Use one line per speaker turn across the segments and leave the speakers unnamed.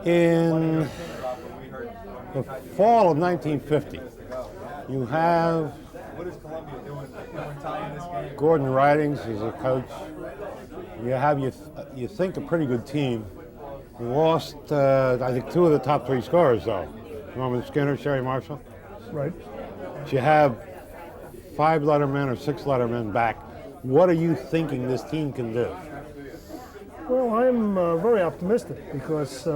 In the fall of 1950, you have Gordon Ridings as a coach. You have, you think, a pretty good team. You lost, I think, two of the top three scorers, though. Norman Skinner, Sherry Marshall.
Right.
You have 5 lettermen or 6 lettermen back. What are you thinking this team can do?
Well, I'm very optimistic because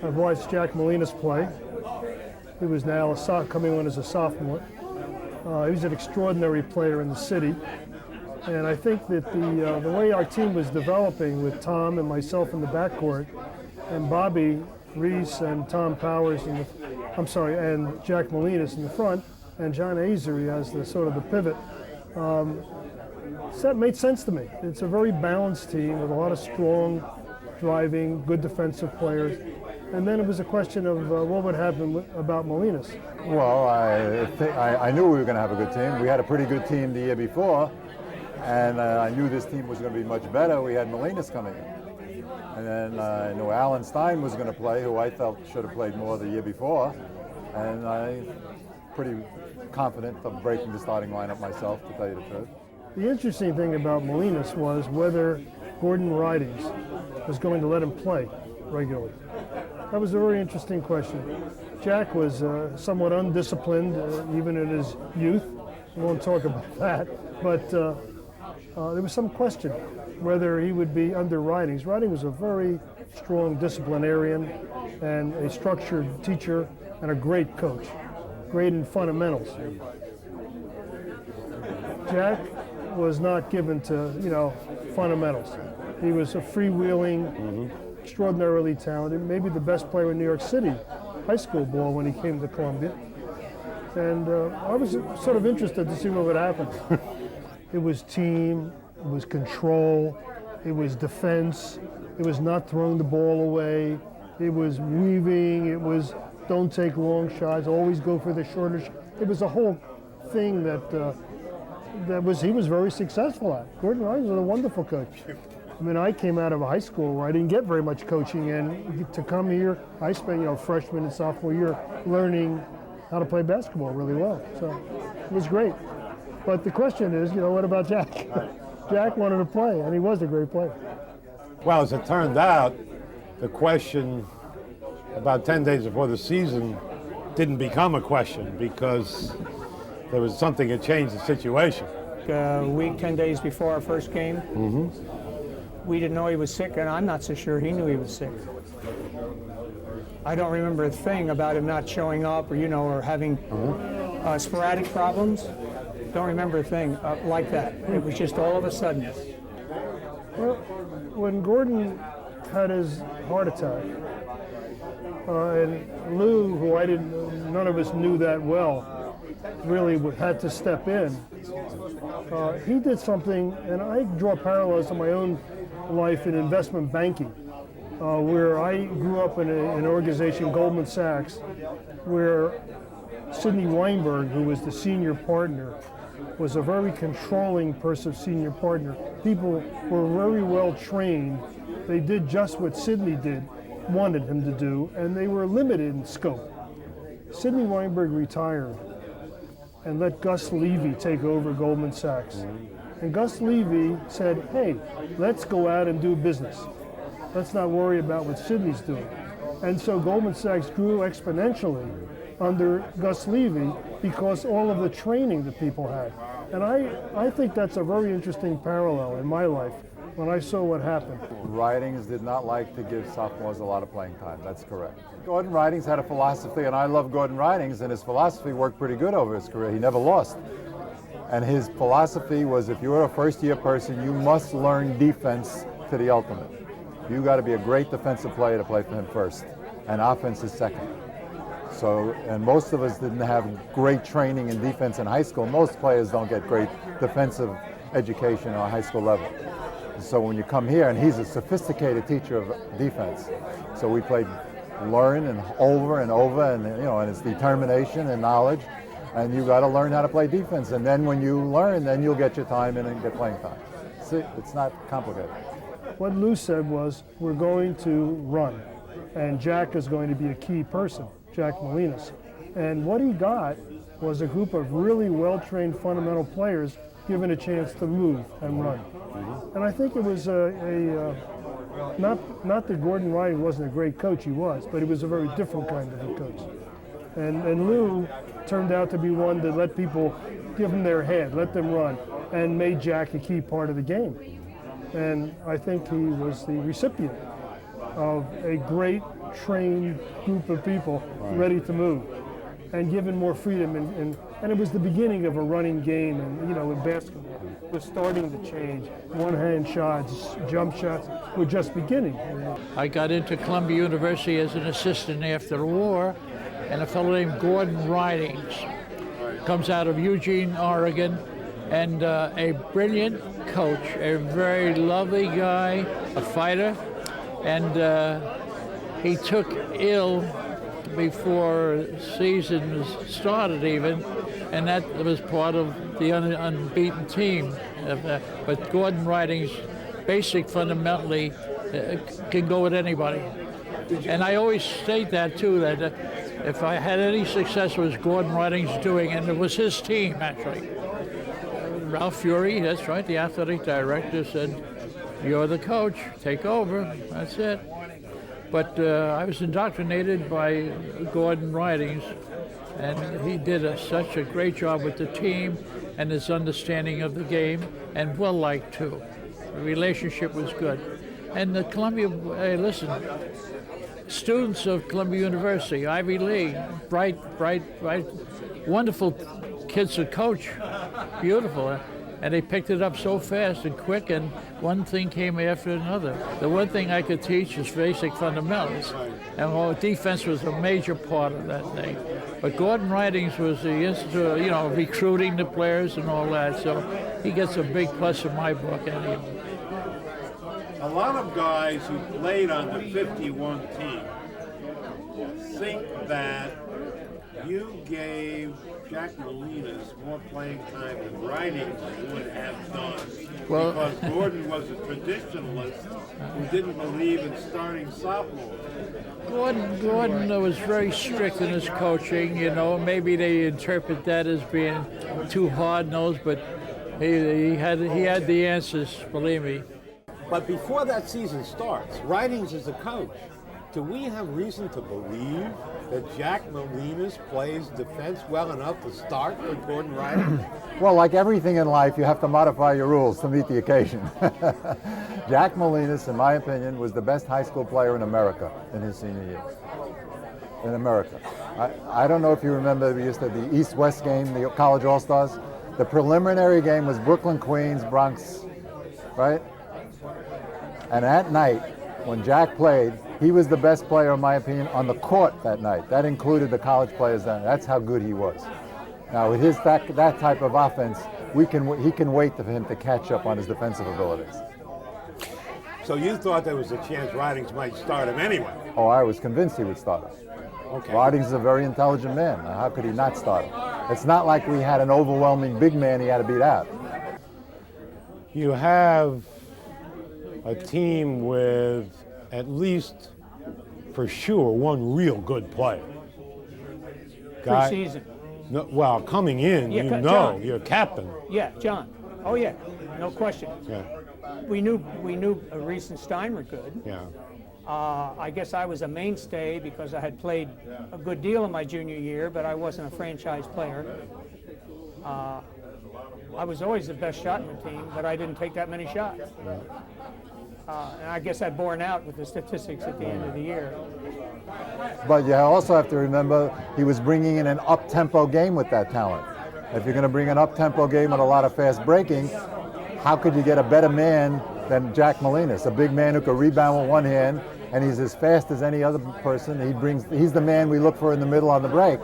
I've watched Jack Molinas play. He was now coming in as a sophomore. He was an extraordinary player in the city. And I think that the way our team was developing with Tom and myself in the backcourt, and Bobby Reese and Tom Powers, and Jack Molinas in the front, and John Azery as the sort of the pivot, that made sense to me. It's a very balanced team with a lot of strong driving, good defensive players. And then it was a question of what would happen about Molinas.
Well, I knew we were going to have a good team. We had a pretty good team the year before, and I knew this team was going to be much better. We had Molinas coming in. And then I knew Alan Stein was going to play, who I felt should have played more the year before. And I'm pretty confident of breaking the starting lineup myself, to tell you the truth.
The interesting thing about Molinas was whether Gordon Ridings was going to let him play regularly. That was a very interesting question. Jack was somewhat undisciplined, even in his youth. We won't talk about that. But there was some question whether he would be under Ridings. Ridings was a very strong disciplinarian and a structured teacher and a great coach, great in fundamentals. Jack was not given to, fundamentals. He was a freewheeling, extraordinarily talented, maybe the best player in New York City high school ball when he came to Columbia. And I was sort of interested to see what would happen. It was team, it was control, it was defense, it was not throwing the ball away, it was weaving, it was don't take long shots, always go for the shorter shot. It was a whole thing that he was very successful at. Gordon Ridings was a wonderful coach. I mean, I came out of a high school where I didn't get very much coaching, and to come here, I spent, freshman and sophomore year learning how to play basketball really well. So it was great. But the question is, what about Jack? Jack wanted to play, and he was a great player.
Well, as it turned out, the question about 10 days before the season didn't become a question because there was something that changed the situation.
A week, 10 days before our first game, we didn't know he was sick, and I'm not so sure he knew he was sick. I don't remember a thing about him not showing up or having sporadic problems. Don't remember a thing like that. It was just all of a sudden.
Well, when Gordon had his heart attack, and Lou, who none of us knew that well, really had to step in. He did something, and I draw parallels to my own life in investment banking, where I grew up in an organization, Goldman Sachs, where Sidney Weinberg, who was the senior partner, was a very controlling senior partner. People were very well trained. They did just what Sidney wanted him to do, and they were limited in scope. Sidney Weinberg retired and let Gus Levy take over Goldman Sachs. And Gus Levy said, hey, let's go out and do business. Let's not worry about what Sidney's doing. And so Goldman Sachs grew exponentially under Gus Levy because all of the training that people had. And I think that's a very interesting parallel in my life when I saw what happened.
Ridings did not like to give sophomores a lot of playing time. That's correct. Gordon Ridings had a philosophy, and I love Gordon Ridings, and his philosophy worked pretty good over his career. He never lost. And his philosophy was, if you're a first-year person, you must learn defense to the ultimate. You got to be a great defensive player to play for him first, and offense is second. So, and most of us didn't have great training in defense in high school. Most players don't get great defensive education on a high school level. So when you come here, and he's a sophisticated teacher of defense, so we played learn and over, and and it's determination and knowledge, and you got to learn how to play defense. And then when you learn, then you'll get your time in and get playing time. See, it's not complicated.
What Lou said was, we're going to run. And Jack is going to be a key person, Jack Molinas. And what he got was a group of really well-trained fundamental players given a chance to move and run. And I think it was not that Gordon Riding wasn't a great coach, he was, but he was a very different kind of a coach. And Lou turned out to be one that let people give them their head, let them run, and made Jack a key part of the game. And I think he was the recipient of a great trained group of people ready to move and given more freedom. And it was the beginning of a running game, and in basketball, it was starting to change. One-hand shots, jump shots were just beginning.
I got into Columbia University as an assistant after the war, and a fellow named Gordon Ridings comes out of Eugene, Oregon, and a brilliant coach, a very lovely guy, a fighter, and he took ill before season started even, and that was part of the unbeaten team. But Gordon Ridings, basic fundamentally, can go with anybody. And I always state that too, that if I had any success, it was Gordon Ridings doing, and it was his team actually. Ralph Fury, that's right, the athletic director, said, "You're the coach, take over, that's it." But I was indoctrinated by Gordon Ridings, and he did such a great job with the team and his understanding of the game, and well-liked too. The relationship was good. And the Columbia, listen, students of Columbia University, Ivy League, bright, wonderful kids to coach, beautiful. And they picked it up so fast and quick, and one thing came after another. The one thing I could teach is basic fundamentals, and defense was a major part of that thing. But Gordon Ridings was the recruiting the players and all that, so he gets a big plus in my book anyway.
A lot of guys who played on the 51 team think that you gave Jack Molinas more playing time than Ridings would have done, because Gordon was a traditionalist who didn't believe in starting sophomores.
Gordon was very strict in his coaching. Maybe they interpret that as being too hard-nosed, but he had the answers, believe me.
But before that season starts, Ridings is a coach. Do we have reason to believe that Jack Molinas plays defense well enough to start with Gordon Ridings?
Well, like everything in life, you have to modify your rules to meet the occasion. Jack Molinas, in my opinion, was the best high school player in America in his senior year. In America. I don't know if you remember, we used to have the East-West game, the College All-Stars. The preliminary game was Brooklyn, Queens, Bronx, right? And at night, when Jack played, he was the best player, in my opinion, on the court that night. That included the college players then. That's how good he was. Now, with that type of offense, he can wait for him to catch up on his defensive abilities.
So you thought there was a chance Ridings might start him anyway?
Oh, I was convinced he would start him.
Okay.
Ridings is a very intelligent man. Now, how could he not start him? It's not like we had an overwhelming big man he had to beat out.
You have a team with at least, for sure, one real good player.
Preseason.
No, well, coming in,
Yeah, John.
your captain.
Yeah, John. Oh yeah, no question.
Yeah,
We knew Reese and Stein were good.
yeah.
I guess I was a mainstay because I had played a good deal in my junior year, but I wasn't a franchise player. I was always the best shot in the team, but I didn't take that many shots. And I guess that borne out with the statistics at the end of the year.
But you also have to remember he was bringing in an up-tempo game with that talent. If you're going to bring an up-tempo game with a lot of fast breaking, how could you get a better man than Jack Molinas, a big man who could rebound with one hand, and he's as fast as any other person. He's the man we look for in the middle on the break.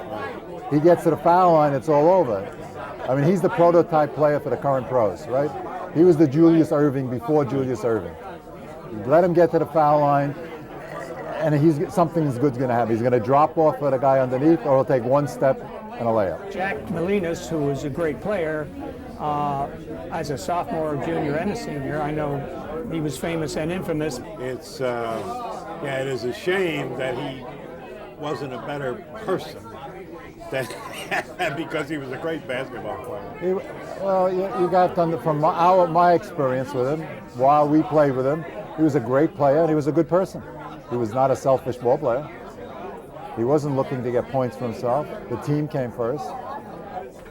He gets to the foul line, it's all over. I mean, he's the prototype player for the current pros, right? He was the Julius Erving before Julius Erving. Let him get to the foul line, and something good's going to happen. He's going to drop off with a guy underneath, or he'll take one step and a layup.
Jack Molinas, who was a great player, as a sophomore, junior, and a senior, I know he was famous and infamous.
It's Yeah, it is a shame that he wasn't a better person than because he was a great basketball player.
You got from my experience with him, while we played with him, he was a great player and he was a good person. He was not a selfish ball player. He wasn't looking to get points for himself. The team came first.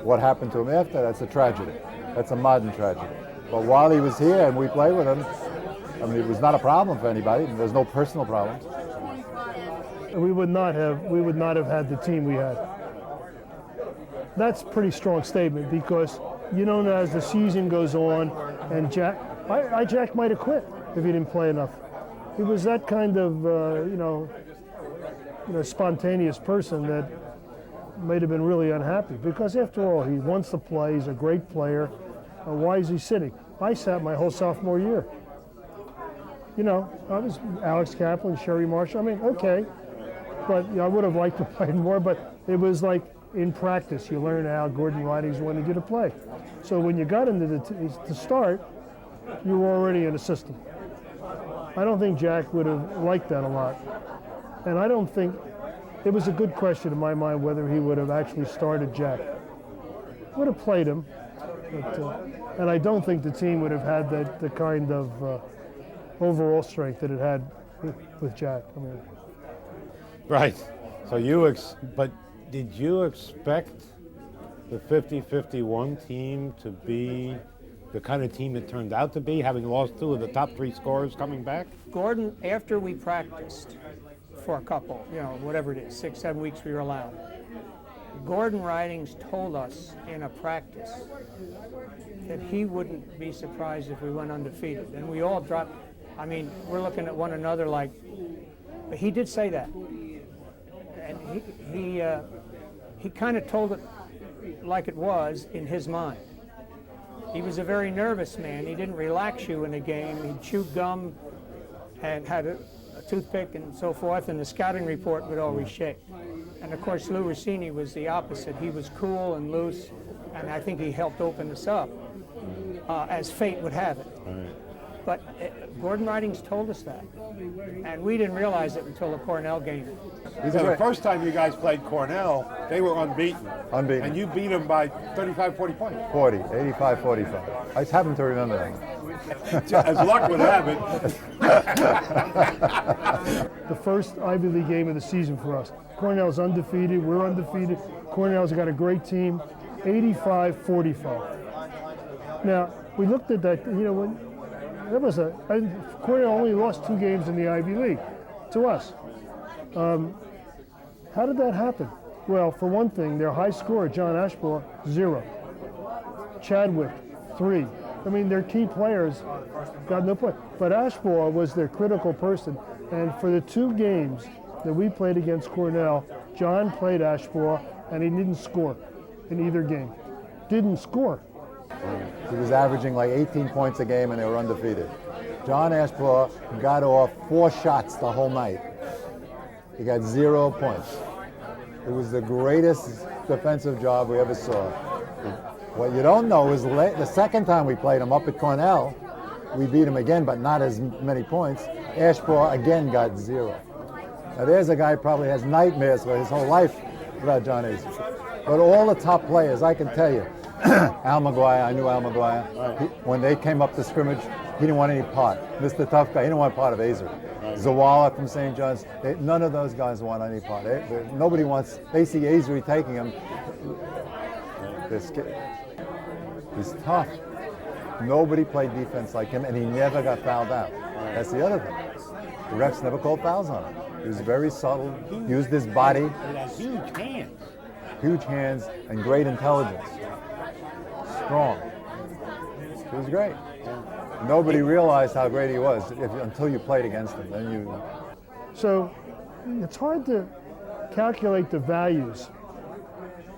What happened to him after, that's a tragedy. That's a modern tragedy. But while he was here and we played with him, I mean, it was not a problem for anybody. There's no personal problems.
We would not have had the team we had. That's a pretty strong statement because you don't know as the season goes on, and Jack might have quit if he didn't play enough. He was that kind of spontaneous person that might have been really unhappy because after all, he wants to play. He's a great player. Why is he sitting? I sat my whole sophomore year. I was Alex Kaplan, Sherry Marshall. I mean, okay, but I would have liked to play more. But it was like in practice, you learn how Gordon Ridings wanted you to play. So when you got into the start, you were already in a system. I don't think Jack would have liked that a lot, and I don't think it was a good question in my mind whether he would have actually started Jack. Would have played him, but, and I don't think the team would have had the kind of overall strength that it had with Jack. I mean,
Right. So but did you expect the 50-51 team to be the kind of team it turned out to be, having lost two of the top three scorers coming back?
Gordon, after we practiced for a couple, whatever it is, 6-7 weeks we were allowed, Gordon Ridings told us in a practice that he wouldn't be surprised if we went undefeated. And we all dropped. I mean, we're looking at one another like, but he did say that. And he kind of told it like it was in his mind. He was a very nervous man. He didn't relax you in a game. He chewed gum and had a toothpick and so forth, and the scouting report would always shake. And of course, Lou Rossini was the opposite. He was cool and loose, and I think he helped open us up, as fate would have it.
Right.
But Gordon Ridings told us that, and we didn't realize it until the Cornell game.
So the first time you guys played Cornell, they were unbeaten.
Unbeaten.
And you beat them by 35, 40 points.
85-45. I just happen to remember that.
As luck would have it.
the first Ivy League game of the season for us. Cornell's undefeated. We're undefeated. Cornell's got a great team. 85-45. Now, we looked at that, Cornell only lost 2 games in the Ivy League to us. How did that happen? Well, for one thing, their high scorer, John Ashbaugh, 0. Chadwick, 3. I mean, their key players got no point. But Ashbaugh was their critical person. And for the 2 games that we played against Cornell, John played Ashbaugh, and he didn't score in either game. Didn't score.
He was averaging like 18 points a game, and they were undefeated. John Ashbaugh got off 4 shots the whole night. He got 0 points. It was the greatest defensive job we ever saw. What you don't know is the second time we played him up at Cornell, we beat him again, but not as many points. Ashbaugh again got 0. Now there's a guy who probably has nightmares for his whole life about John Ashbaugh. But all the top players, I can tell you, Al McGuire, I knew Al McGuire. When they came up to scrimmage, he didn't want any part. Mr. Tough Guy, he didn't want part of Azer. Zawala from St. John's, none of those guys want any part. Nobody wants, they see Azer taking him. He's tough. Nobody played defense like him, and he never got fouled out. That's the other thing. The refs never called fouls on him. He was very subtle, used his body.
He has huge hands.
Huge hands and great intelligence. Strong. He was great. Nobody realized how great he was until you played against him. Then you.
So it's hard to calculate the values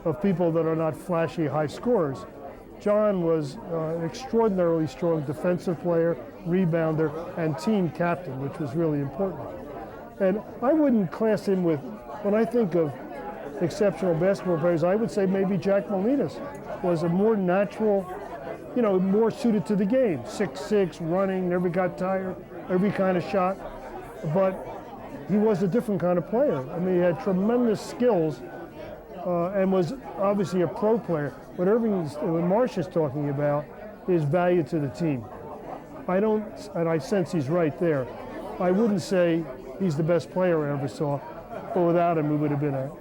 of people that are not flashy high scorers. John was an extraordinarily strong defensive player, rebounder, and team captain, which was really important. And I wouldn't class him with, when I think of exceptional basketball players, I would say maybe Jack Molinas was a more natural, more suited to the game. 6'6", running, never got tired, every kind of shot. But he was a different kind of player. I mean, he had tremendous skills and was obviously a pro player. What Marsh is talking about is value to the team. And I sense he's right there. I wouldn't say he's the best player I ever saw, but without him, we would have been a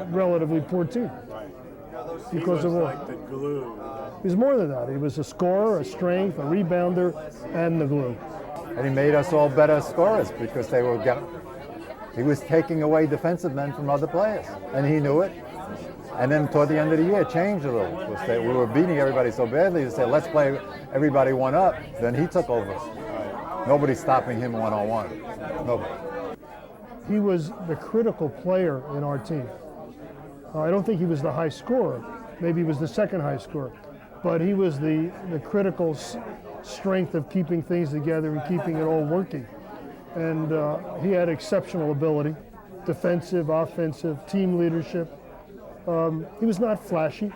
relatively poor team. Because of all.
Like the glue.
He was more than that. He was a scorer, a strength, a rebounder, and the glue.
And he made us all better scorers because he was taking away defensive men from other players, and he knew it. And then toward the end of the year, changed a little. We were beating everybody so badly to say, let's play everybody one up. Then he took over. Nobody's stopping him one-on-one. Nobody.
He was the critical player in our team. I don't think he was the high scorer. Maybe he was the second high scorer. But he was the critical strength of keeping things together and keeping it all working. And he had exceptional ability, defensive, offensive, team leadership. He was not flashy.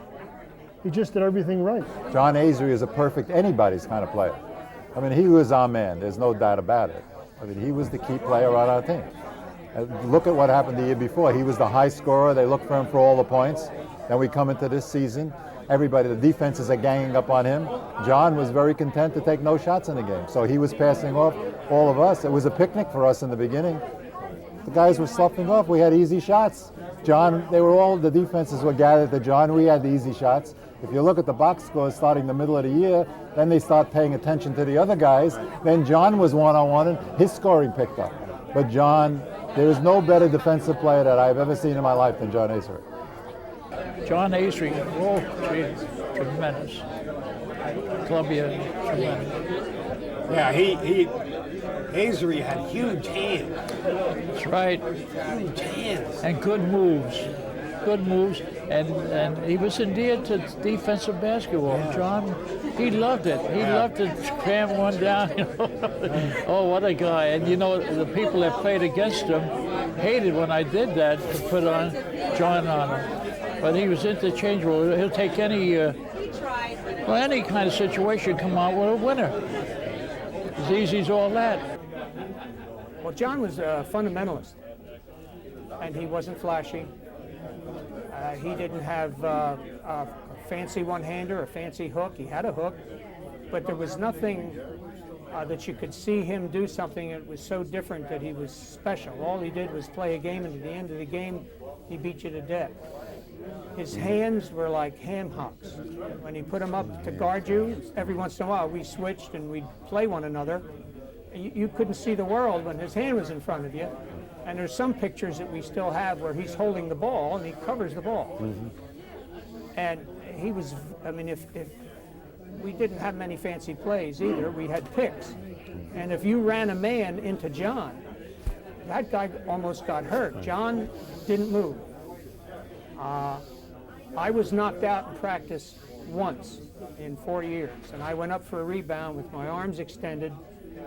He just did everything right.
John Avery is a perfect anybody's kind of player. I mean, he was our man. There's no doubt about it. I mean, he was the key player on our team. Look at what happened the year before. He was the high scorer. They looked for him for all the points. Then we come into this season. Everybody, the defenses are ganging up on him. John was very content to take no shots in the game. So he was passing off all of us. It was a picnic for us in the beginning. The guys were sloughing off. We had easy shots. John, the defenses were gathered to John. We had the easy shots. If you look at the box scores starting the middle of the year, then they start paying attention to the other guys. Then John was one-on-one and his scoring picked up. But John, there is no better defensive player that I've ever seen in my life than John Avery.
John Avery, tremendous. Columbia, tremendous.
Yeah, Avery had huge hands.
That's right.
Huge hands.
And good moves. Good moves. And he was endeared to defensive basketball.
Yeah.
John, he loved it. He loved to cram one down. You know? Oh, what a guy. And you know, the people that played against him hated when I did that, to put on John on him. But he was interchangeable. He'll take any kind of situation, come out with a winner. As easy as all that.
Well, John was a fundamentalist, and he wasn't flashy. He didn't have a fancy one-hander, a fancy hook. He had a hook, but there was nothing that you could see him do something that was so different that he was special. All he did was play a game, and at the end of the game, he beat you to death. His hands were like ham hocks. When he put them up to guard you, every once in a while we switched and we'd play one another. You couldn't see the world when his hand was in front of you. And there's some pictures that we still have where he's holding the ball and he covers the ball. Mm-hmm. And he was, I mean, if we didn't have many fancy plays either, we had picks. And if you ran a man into John, that guy almost got hurt. John didn't move. I was knocked out in practice once in 4 years, and I went up for a rebound with my arms extended,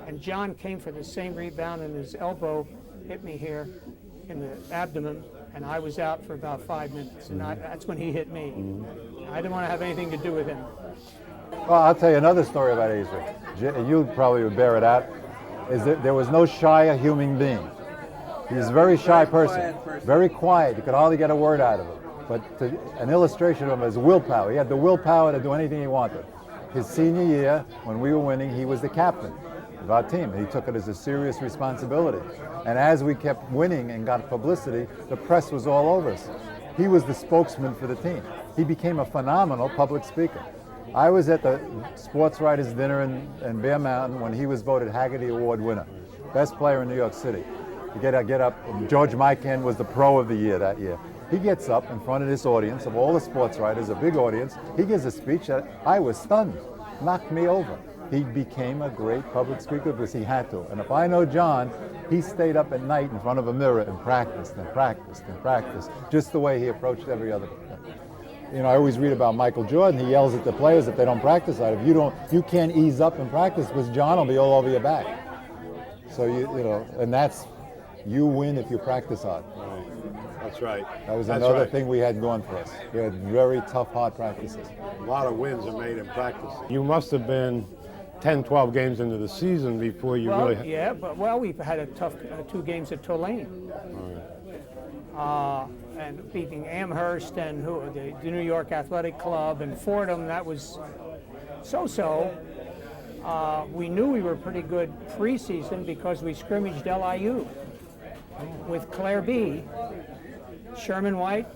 and John came for the same rebound, and his elbow hit me here in the abdomen, and I was out for about 5 minutes, and that's when he hit me. I didn't want to have anything to do with him.
Well, I'll tell you another story about Avery. You probably would bear it out. Is that there was no shyer human being. He was a very shy person, very quiet. You could hardly get a word out of him. But an illustration of him is willpower. He had the willpower to do anything he wanted. His senior year, when we were winning, he was the captain of our team. He took it as a serious responsibility. And as we kept winning and got publicity, the press was all over us. He was the spokesman for the team. He became a phenomenal public speaker. I was at the sports writers' dinner in Bear Mountain when he was voted Haggerty Award winner, best player in New York City. You get up. George Mikan was the pro of the year that year. He gets up in front of this audience of all the sports writers, a big audience. He gives a speech that I was stunned, knocked me over. He became a great public speaker because he had to. And if I know John, he stayed up at night in front of a mirror and practiced and practiced and practiced, just the way he approached every other. You know, I always read about Michael Jordan. He yells at the players if they don't practice hard. If you can't ease up and practice, because John will be all over your back. So you know, and that's, you win if you practice hard.
That's right.
That was another thing we had going for us. We had very tough, hard practices.
A lot of wins are made in practice. You must have been 10, 12 games into the season before you
Well,
really.
yeah, but we've had a tough 2 games at Tulane. And beating Amherst and the New York Athletic Club and Fordham, that was so-so. We knew we were pretty good preseason because we scrimmaged LIU with Claire B., Sherman White,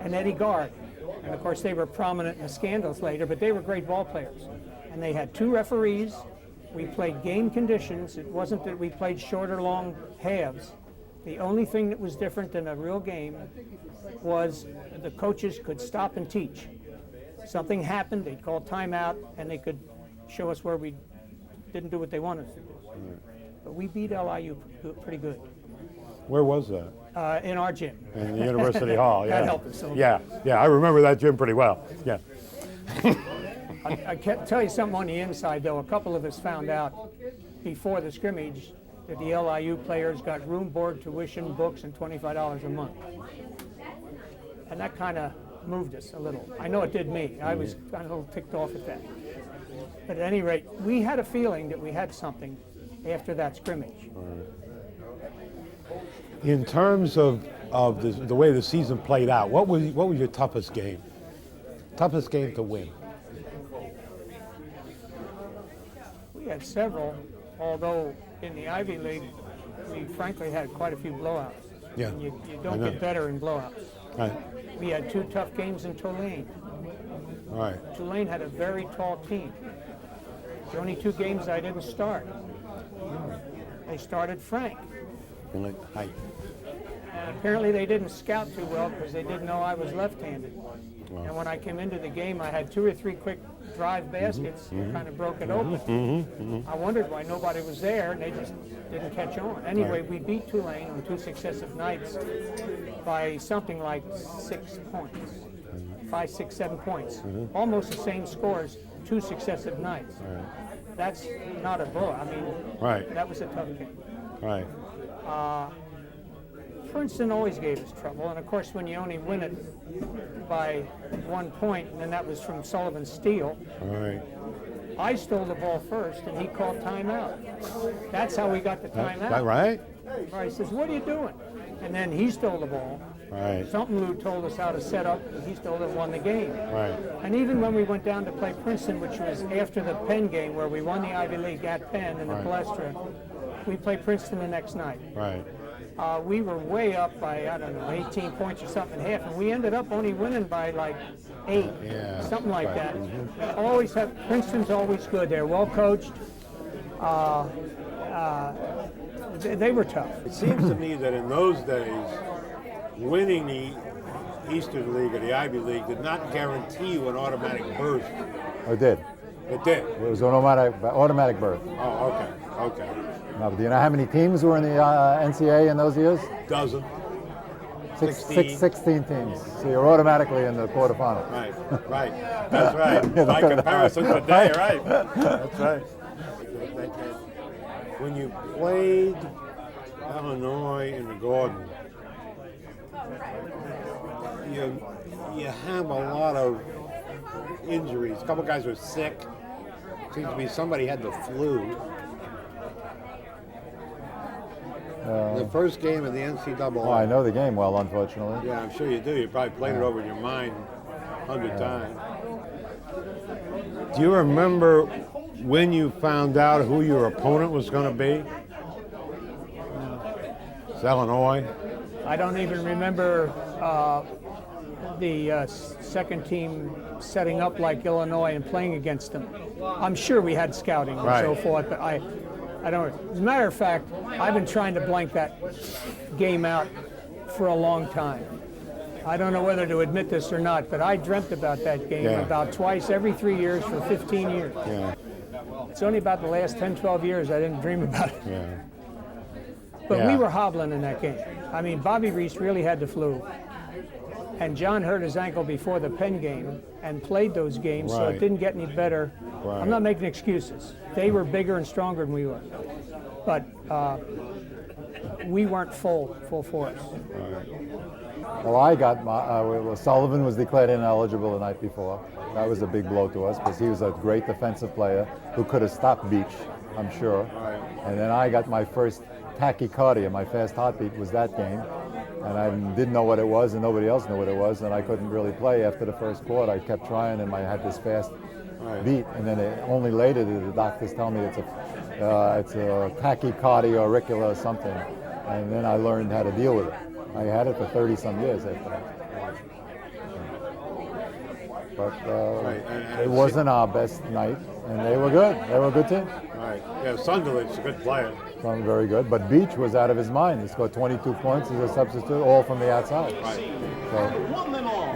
and Eddie Gard. And of course they were prominent in the scandals later, but they were great ball players. And they had 2 referees. We played game conditions. It wasn't that we played short or long halves. The only thing that was different than a real game was the coaches could stop and teach. Something happened, they'd call timeout, and they could show us where we didn't do what they wanted us to do. But we beat LIU pretty good.
Where was that?
In our gym.
In the University Hall, yeah.
That helped us a little.
Yeah, I remember that gym pretty well. Yeah.
I can't tell you something on the inside, though. A couple of us found out before the scrimmage that the LIU players got room, board, tuition, books, and $25 a month. And that kind of moved us a little. I know it did me. I was kind of a little ticked off at that. But at any rate, we had a feeling that we had something after that scrimmage.
In terms of the way the season played out, what was your toughest game? Toughest game to win?
We had several, although in the Ivy League, we frankly had quite a few blowouts.
Yeah.
And you don't get better in blowouts.
Right.
We had 2 tough games in Tulane.
Right.
Tulane had a very tall team. The only 2 games I didn't start. They started Frank.
Right.
And apparently they didn't scout too well because they didn't know I was left-handed. And when I came into the game, I had 2 or 3 quick drive baskets that kind of broke it open. I wondered why nobody was there, and they just didn't catch on. Anyway, we beat Tulane on 2 successive nights by something like 6 points. 5, 6, 7 points. Almost the same scores, 2 successive nights. That's not a blowout. I mean, that was a tough game.
Right.
Princeton always gave us trouble, and of course when you only win it by 1 point, and that was from Sullivan's steal.
Right.
I stole the ball first, and he called timeout. That's how we got the timeout.
That right?
Right. He says, "What are you doing?" And then he stole the ball.
Right.
Something Lou told us how to set up, and he stole it and won the game.
Right.
And even when we went down to play Princeton, which was after the Penn game, where we won the Ivy League at Penn in the Palestra, we played Princeton the next night.
Right.
We were way up by, 18 points or something in half, and we ended up only winning by like 8, something like that. Always have, Princeton's always good. They're well coached. They were tough.
It seems to me that in those days, winning the Eastern League or the Ivy League did not guarantee you an automatic berth.
It did.
It did.
It was an automatic berth.
Oh, okay.
Now, do you know how many teams were in the NCAA in those years?
Dozen.
16 teams. So you're automatically in the quarterfinal.
Right. That's right. By comparison today, right. That's right. When you played Illinois in the Garden, you have a lot of injuries. A couple guys were sick. Seems to be somebody had the flu. The first game of the NCAA.
Oh, I know the game well, unfortunately.
Yeah, I'm sure you do. You probably played it over in your mind 100 times. Do you remember when you found out who your opponent was going to be? It's Illinois.
I don't even remember the second team setting up like Illinois and playing against them. I'm sure we had scouting and so forth, but I don't. As a matter of fact, I've been trying to blank that game out for a long time. I don't know whether to admit this or not, but I dreamt about that game about twice every 3 years for 15 years.
Yeah.
It's only about the last 10, 12 years I didn't dream about it.
Yeah.
But we were hobbling in that game. I mean, Bobby Reese really had the flu. And John hurt his ankle before the Penn game and played those games, so it didn't get any better.
Right.
I'm not making excuses. They were bigger and stronger than we were. But we weren't full force.
Well, I got my, Sullivan was declared ineligible the night before. That was a big blow to us because he was a great defensive player who could have stopped Beach, I'm sure. And then I got my first tachycardia, my fast heartbeat was that game. And I didn't know what it was, and nobody else knew what it was, and I couldn't really play after the first quarter. I kept trying, and I had this fast beat, and then only later did the doctors tell me it's a tachycardia auricular or something, and then I learned how to deal with it. I had it for 30-some years after that. But it wasn't our best night, and they were good. They were a good team.
Right. Yeah, Sunderland's a good player.
Very good. But Beach was out of his mind. He scored 22 points as a substitute, all from the outside.
Right.
So,
Won them all.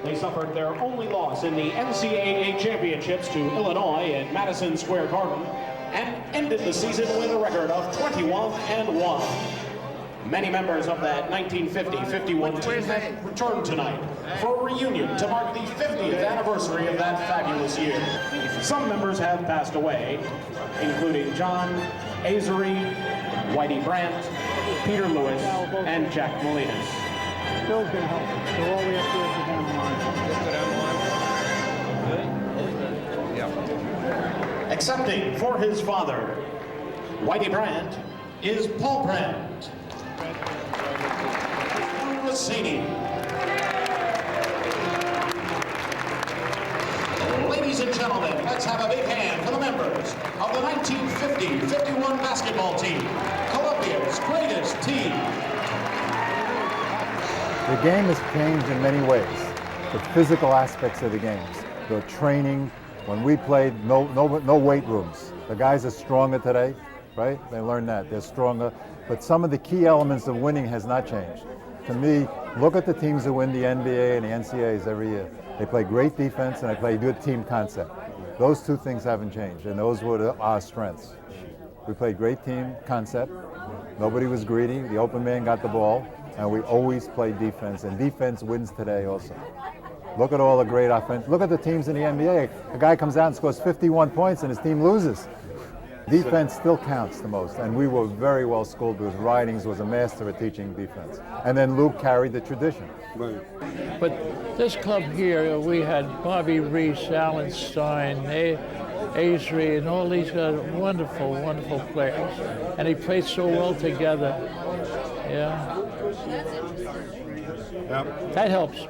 They suffered their only loss in the NCAA championships to Illinois at Madison Square Garden and ended the season with a record of 21-1. Many members of that 1950-51 team have returned tonight for a reunion to mark the 50th anniversary of that fabulous year. Some members have passed away, including John Azery, Whitey Brandt, Peter Lewis, and Jack Molinas.
Bill's going to help. So all we have to do is go down the line.
Accepting for his father, Whitey Brandt, is Paul Brandt. Lou Rossini. Ladies and gentlemen, let's have a big hand for the members of the 1950-51 basketball team, Columbia's greatest team.
the game has changed in many ways. The physical aspects of the games, the training. When we played, no weight rooms. The guys are stronger today, right? They learned that. They're stronger. But some of the key elements of winning has not changed. To me, look at the teams that win the NBA and the NCAAs every year. They play great defense and they play good team concept. Those two things haven't changed, and those were our strengths. We played great team concept. Nobody was greedy. The open man got the ball, and we always played defense, and defense wins today also. Look at all the great offense. Look at the teams in the NBA. A guy comes out and scores 51 points, and his team loses. Defense still counts the most, and we were very well schooled because Ridings was a master at teaching defense. And then Luke carried the tradition.
Right.
But this club here, we had Bobby Reese, Alan Stein, Azery, and all these wonderful, wonderful players. And they played so well together. Yeah.
Yep.
That helps.